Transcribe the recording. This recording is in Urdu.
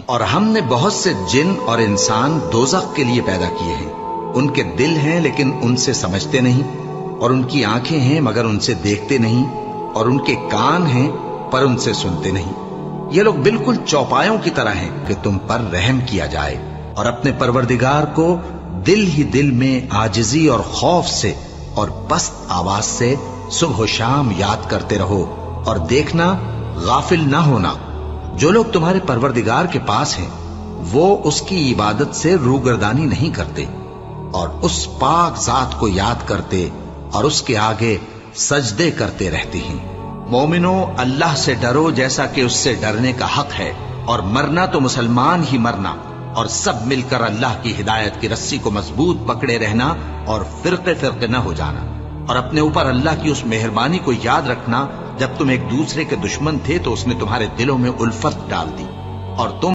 اور ہم نے بہت سے جن اور انسان دوزخ کے لیے پیدا کیے ہیں، ان کے دل ہیں لیکن ان سے سمجھتے نہیں، اور ان کی آنکھیں ہیں مگر ان سے دیکھتے نہیں، اور ان کے کان ہیں پر ان سے سنتے نہیں۔ یہ لوگ بالکل چوپایوں کی طرح ہیں کہ تم پر رحم کیا جائے، اور اپنے پروردگار کو دل ہی دل میں عاجزی اور خوف سے اور پست آواز سے صبح و شام یاد کرتے رہو، اور دیکھنا غافل نہ ہونا۔ جو لوگ تمہارے پروردگار کے پاس ہیں وہ اس کی عبادت سے روگردانی نہیں کرتے، اور اس پاک ذات کو یاد کرتے اور اس کے آگے سجدے کرتے رہتے ہیں۔ مومنو، اللہ سے ڈرو جیسا کہ اس سے ڈرنے کا حق ہے، اور مرنا تو مسلمان ہی مرنا، اور سب مل کر اللہ کی ہدایت کی رسی کو مضبوط پکڑے رہنا اور فرقے فرقے نہ ہو جانا، اور اپنے اوپر اللہ کی اس مہربانی کو یاد رکھنا جب تم ایک دوسرے کے دشمن تھے تو اس نے تمہارے دلوں میں الفت ڈال دی، اور تم